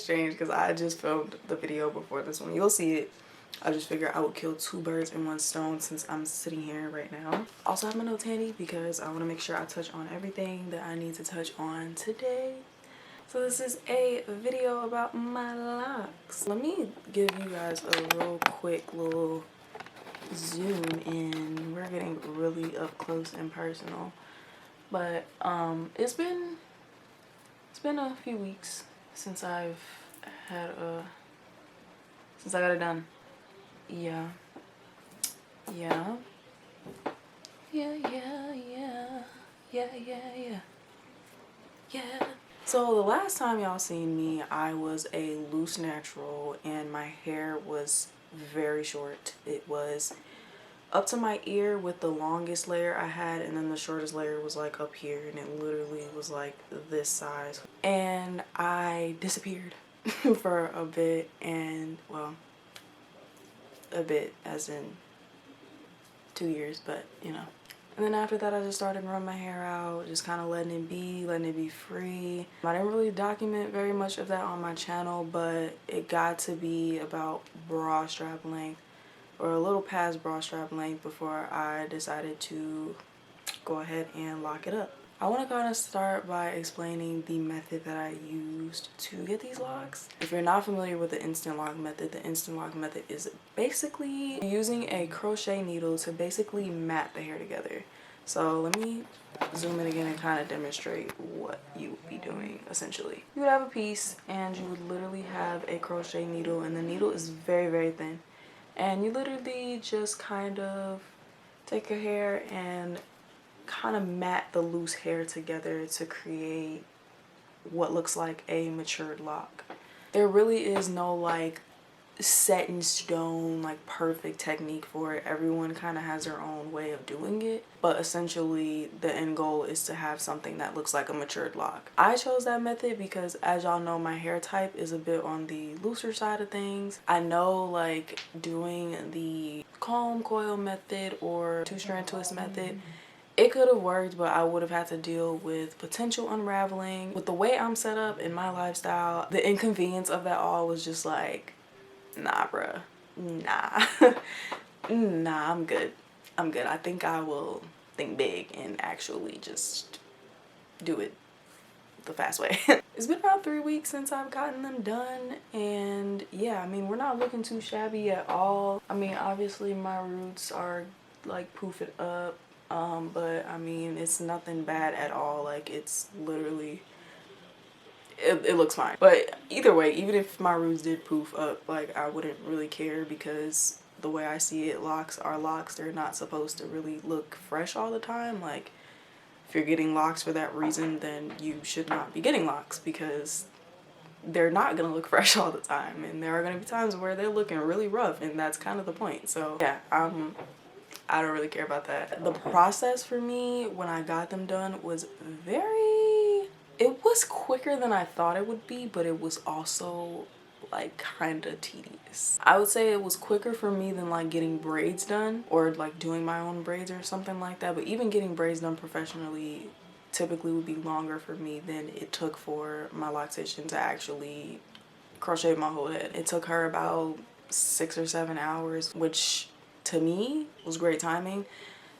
exchange because I just filmed the video before this one. You'll see it. I just figured I would kill 2 birds in 1 stone since I'm sitting here right now. Also have my notes handy because I want to make sure I touch on everything that I need to touch on today. So this is a video about my locks. Let me give you guys a real quick little zoom in. We're getting really up close and personal. But it's been a few weeks since I got it done. Yeah. So the last time y'all seen me, I was a loose natural and my hair was very short. It was up to my ear with the longest layer I had, and then the shortest layer was like up here, and it literally was like this size. And I disappeared for a bit, and well, a bit as in 2 years, but you know. And then after that, I just started growing my hair out, just kind of letting it be free. I didn't really document very much of that on my channel, but it got to be about bra strap length, or a little past bra strap length, before I decided to go ahead and lock it up. I want to kind of start by explaining the method that I used to get these locks. If you're not familiar with the instant lock method, the instant lock method is basically using a crochet needle to basically mat the hair together. So let me zoom in again and kind of demonstrate what you would be doing essentially. You would have a piece and you would literally have a crochet needle, and the needle is very, very thin. And you literally just kind of take your hair and kind of mat the loose hair together to create what looks like a matured lock. There really is no like set in stone like perfect technique for it. Everyone kind of has their own way of doing it, but essentially the end goal is to have something that looks like a matured lock. I chose that method because, as y'all know, my hair type is a bit on the looser side of things. I know like doing the comb coil method or 2-strand twist method, it could have worked, but I would have had to deal with potential unraveling. With the way I'm set up in my lifestyle, the inconvenience of that all was just like, nah, bruh. Nah. Nah, I'm good. I think I will think big and actually just do it the fast way. It's been about 3 weeks since I've gotten them done, and yeah, I mean, we're not looking too shabby at all. I mean, obviously my roots are like poofing up. But I mean, it's nothing bad at all. Like, it's literally, it looks fine. But either way, even if my roots did poof up, like, I wouldn't really care, because the way I see it, locks are locks. They're not supposed to really look fresh all the time. Like, if you're getting locks for that reason, then you should not be getting locks, because they're not gonna look fresh all the time, and there are gonna be times where they're looking really rough, and that's kind of the point. So yeah, I don't really care about that. The process for me when I got them done was it was quicker than I thought it would be, but it was also like kind of tedious. I would say it was quicker for me than like getting braids done, or like doing my own braids or something like that. But even getting braids done professionally typically would be longer for me than it took for my loctician to actually crochet my whole head. It took her about 6 or 7 hours, which to me was great timing.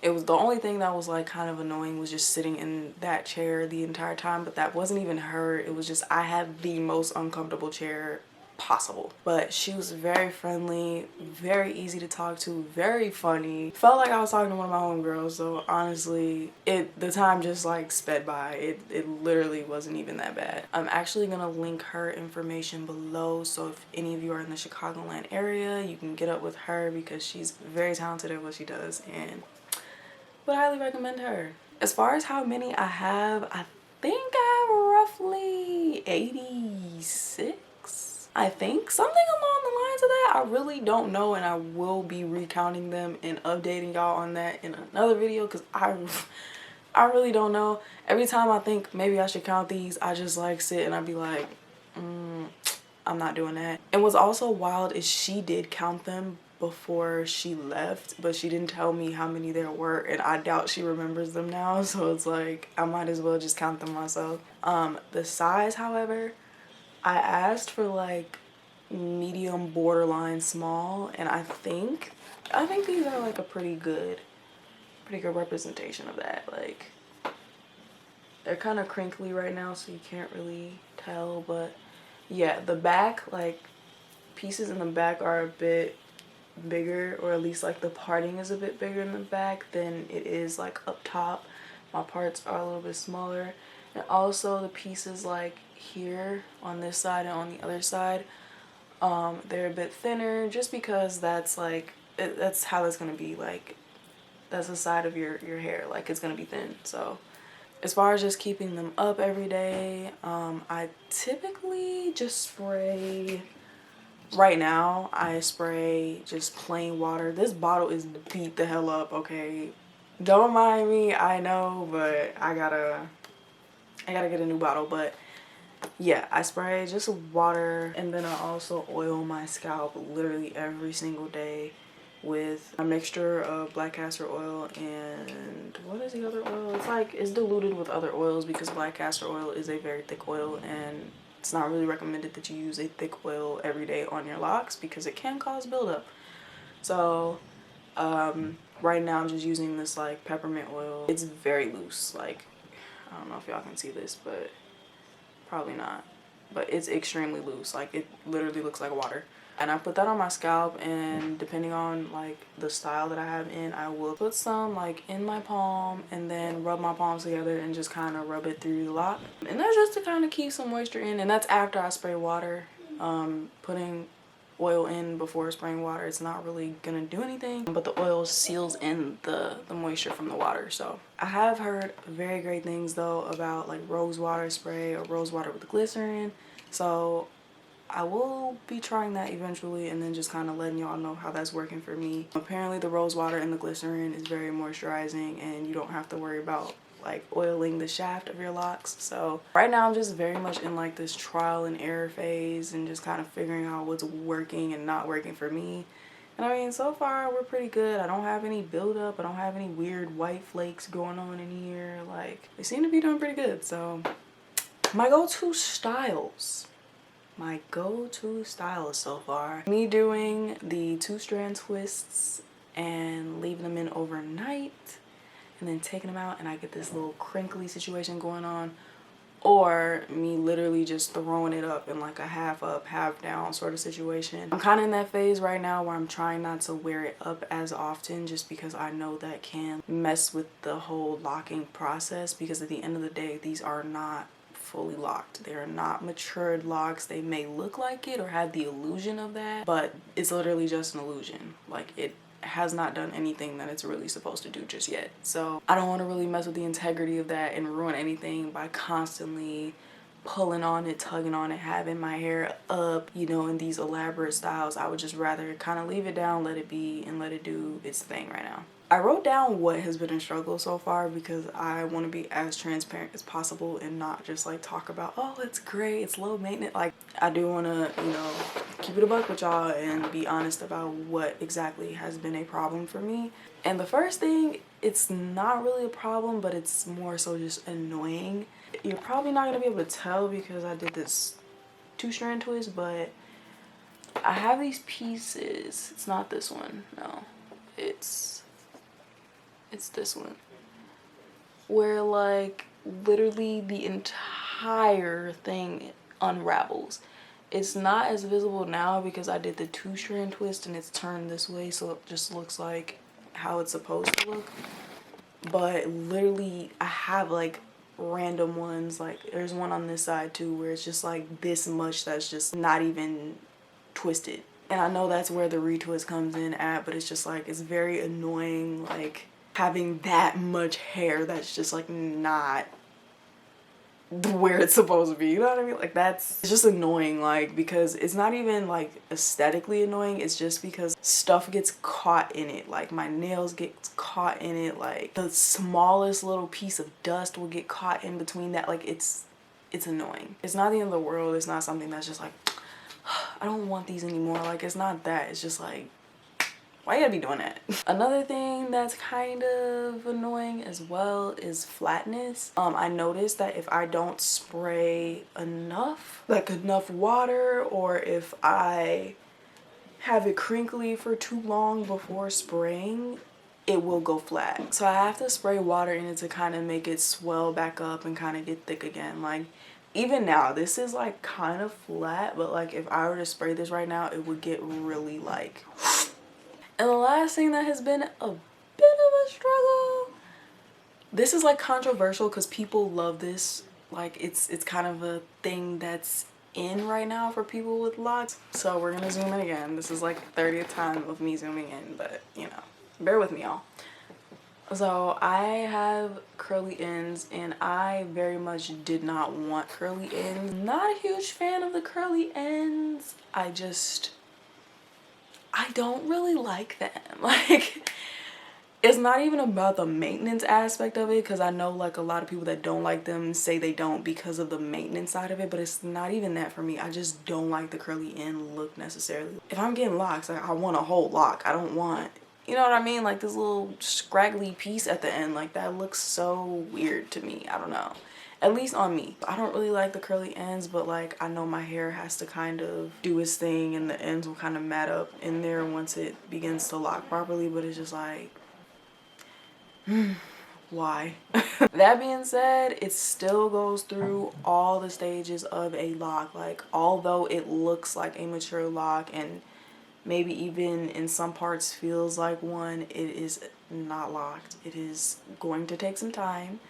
It was the only thing that was like kind of annoying was just sitting in that chair the entire time, but that wasn't even her. It was just I had the most uncomfortable chair possible. But she was very friendly, very easy to talk to, very funny. Felt like I was talking to one of my homegirls. So honestly, the time just like sped by. It literally wasn't even that bad. I'm actually gonna link her information below, so if any of you are in the Chicagoland area, you can get up with her, because she's very talented at what she does and would highly recommend her. As far as how many I have, I think I have roughly 86. I think something along the lines of that. I really don't know, and I will be recounting them and updating y'all on that in another video, because I really don't know. Every time I think maybe I should count these, I just like sit and I'd be like, I'm not doing that. And what's also wild is she did count them before she left, but she didn't tell me how many there were, and I doubt she remembers them now, so it's like I might as well just count them myself. The size, however, I asked for like medium borderline small, and I think these are like a pretty good representation of that. Like, they're kind of crinkly right now, so you can't really tell, but yeah, the back, like pieces in the back are a bit bigger, or at least like the parting is a bit bigger in the back than it is like up top. My parts are a little bit smaller, and also the pieces like here on this side and on the other side, they're a bit thinner, just because that's like that's how it's gonna be. Like, that's the side of your hair, like it's gonna be thin. So as far as just keeping them up every day, I typically just spray. Right now, I spray just plain water. This bottle is beat the hell up, okay? Don't mind me, I know, but I gotta get a new bottle. But yeah, I spray just water, and then I also oil my scalp literally every single day with a mixture of black castor oil and what is the other oil? It's like, it's diluted with other oils because black castor oil is a very thick oil, and it's not really recommended that you use a thick oil every day on your locks because it can cause buildup. So right now I'm just using this like peppermint oil. It's very loose. Like, I don't know if y'all can see this, but probably not. But it's extremely loose. Like, it literally looks like water. And I put that on my scalp, and depending on like the style that I have in, I will put some like in my palm and then rub my palms together and just kind of rub it through the lock. And that's just to kind of keep some moisture in, and that's after I spray water. Putting oil in before spraying water, it's not really gonna do anything, but the oil seals in the moisture from the water. So I have heard very great things though about like rose water spray or rose water with glycerin. So I will be trying that eventually, and then just kind of letting y'all know how that's working for me. Apparently the rose water and the glycerin is very moisturizing, and you don't have to worry about like oiling the shaft of your locks. So right now I'm just very much in like this trial and error phase, and just kind of figuring out what's working and not working for me. And I mean, so far we're pretty good. I don't have any buildup. I don't have any weird white flakes going on in here. Like, they seem to be doing pretty good. So my go-to styles so far, me doing the 2-strand twists and leaving them in overnight and then taking them out, and I get this little crinkly situation going on, or me literally just throwing it up in like a half up half down sort of situation. I'm kind of in that phase right now where I'm trying not to wear it up as often, just because I know that can mess with the whole locking process, because at the end of the day, these are not fully locked. They are not matured locks. They may look like it or have the illusion of that, but it's literally just an illusion. Like, it has not done anything that it's really supposed to do just yet. So I don't want to really mess with the integrity of that and ruin anything by constantly pulling on it, tugging on it, having my hair up, you know, in these elaborate styles. I would just rather kind of leave it down, let it be, and let it do its thing right now. I wrote down what has been a struggle so far because I want to be as transparent as possible and not just like talk about, oh, it's great, it's low maintenance. Like, I do want to, you know, keep it a buck with y'all and be honest about what exactly has been a problem for me. And the first thing, it's not really a problem, but it's more so just annoying. You're probably not going to be able to tell because I did this 2-strand twist, but I have these pieces. It's not this one, no, it's this one, where like literally the entire thing unravels. It's not as visible now because I did the 2-strand twist and it's turned this way, so it just looks like how it's supposed to look. But literally I have like random ones, like there's one on this side too where it's just like this much that's just not even twisted. And I know that's where the retwist comes in at, but it's just like, it's very annoying, like having that much hair that's just like not where it's supposed to be, you know what I mean? Like, it's just annoying, like, because it's not even like aesthetically annoying, it's just because stuff gets caught in it. Like, my nails get caught in it, like the smallest little piece of dust will get caught in between that. Like, it's annoying. It's not the end of the world. It's not something that's just like, I don't want these anymore. Like, it's not that. It's just like, Why you gotta be doing that? Another thing that's kind of annoying as well is flatness. I noticed that if I don't spray enough, like enough water, or if I have it crinkly for too long before spraying, it will go flat. So I have to spray water in it to kind of make it swell back up and kind of get thick again. Like even now, this is like kind of flat, but like if I were to spray this right now, it would get really like. And the last thing that has been a bit of a struggle, this is like controversial because people love this. Like it's kind of a thing that's in right now for people with locks. So we're gonna zoom in again. This is like the 30th time of me zooming in, but you know, bear with me, y'all. So I have curly ends and I very much did not want curly ends. Not a huge fan of the curly ends. I don't really like them. Like, it's not even about the maintenance aspect of it, because I know like a lot of people that don't like them say they don't because of the maintenance side of it, but it's not even that for me. I just don't like the curly end look necessarily. If I'm getting locks, like, I want a whole lock. I don't want, you know what I mean? Like this little scraggly piece at the end, like that looks so weird to me. I don't know. At least on me. I don't really like the curly ends, but like I know my hair has to kind of do its thing and the ends will kind of mat up in there once it begins to lock properly, but it's just like, why? That being said, it still goes through all the stages of a lock. Like although it looks like a mature lock and maybe even in some parts feels like one, it is not locked. It is going to take some time.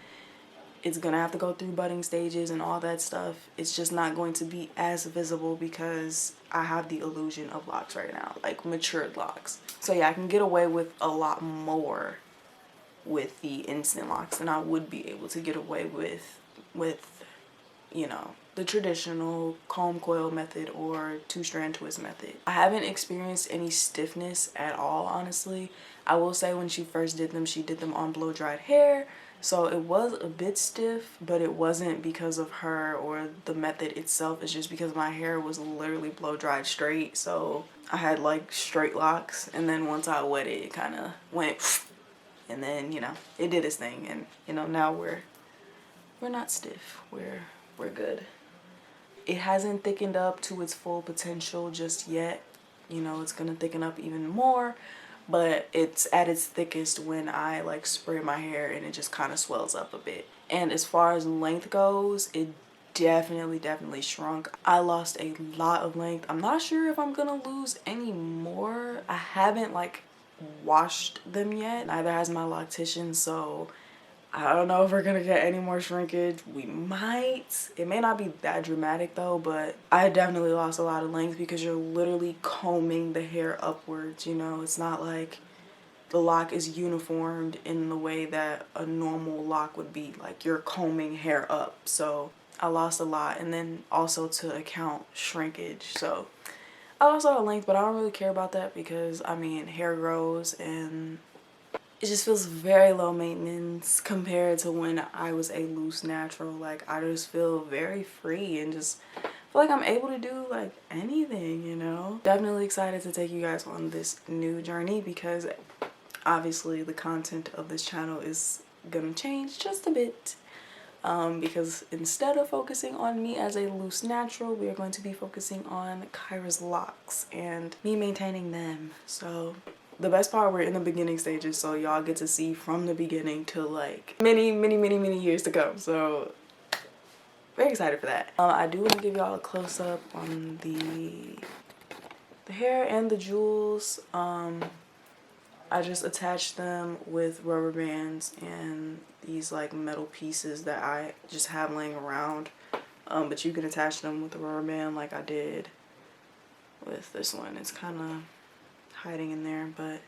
It's gonna have to go through budding stages and all that stuff. It's just not going to be as visible because I have the illusion of locks right now, like matured locks. So yeah, I can get away with a lot more with the instant locks than I would be able to get away with you know, the traditional comb coil method or 2-strand twist method. I haven't experienced any stiffness at all, honestly. I will say when she first did them, she did them on blow dried hair. So it was a bit stiff, but it wasn't because of her or the method itself. It's just because my hair was literally blow dried straight. So I had like straight locks, and then once I wet it, it kind of went, and then, you know, it did its thing. And, you know, now we're not stiff. We're good. It hasn't thickened up to its full potential just yet. You know, it's gonna thicken up even more, but it's at its thickest when I like spray my hair and it just kind of swells up a bit. And as far as length goes, it definitely shrunk. I lost a lot of length. I'm not sure if I'm gonna lose any more. I haven't like washed them yet. Neither has my loctician, so I don't know if we're gonna get any more shrinkage. We might. It may not be that dramatic though, but I definitely lost a lot of length because you're literally combing the hair upwards, you know? It's not like the lock is uniformed in the way that a normal lock would be. Like you're combing hair up. So I lost a lot, and then also to account shrinkage. So I lost a lot of length, but I don't really care about that because I mean hair grows and it just feels very low maintenance compared to when I was a loose natural. Like I just feel very free and just feel like I'm able to do like anything, you know? Definitely excited to take you guys on this new journey because obviously the content of this channel is gonna change just a bit. Because instead of focusing on me as a loose natural, we are going to be focusing on Kyra's locks and me maintaining them. So the best part, we're in the beginning stages, so y'all get to see from the beginning to like many years to come. So very excited for that. I do want to give y'all a close-up on the hair and the jewels. I just attached them with rubber bands and these like metal pieces that I just have laying around. But you can attach them with a rubber band like I did with this one. It's kind of hiding in there, but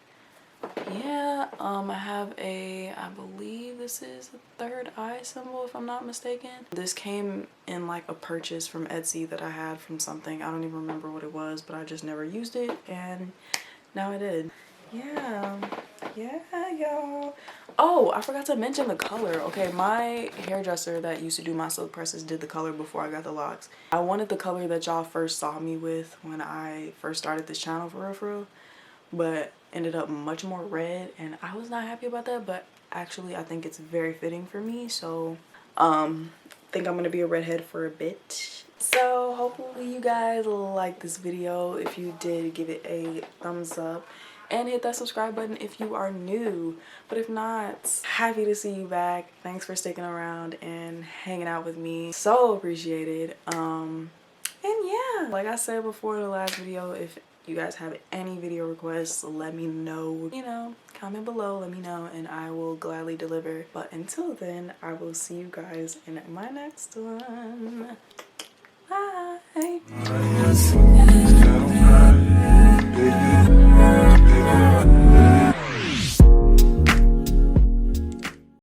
yeah, I have I believe this is a third eye symbol if I'm not mistaken. This came in like a purchase from Etsy that I had from something. I don't even remember what it was, but I just never used it, and now I did. Yeah, y'all. Oh, I forgot to mention the color. Okay, my hairdresser that used to do my silk presses did the color before I got the locks. I wanted the color that y'all first saw me with when I first started this channel, for real, but ended up much more red, and I was not happy about that, but actually I think it's very fitting for me. So I think I'm gonna be a redhead for a bit. So hopefully you guys like this video. If you did, give it a thumbs up and hit that subscribe button if you are new. But if not, happy to see you back. Thanks for sticking around and hanging out with me. So appreciated. And yeah, like I said before in the last video, if you guys have any video requests, let me know. You know, comment below, let me know, and I will gladly deliver. But until then, I will see you guys in my next one. Bye.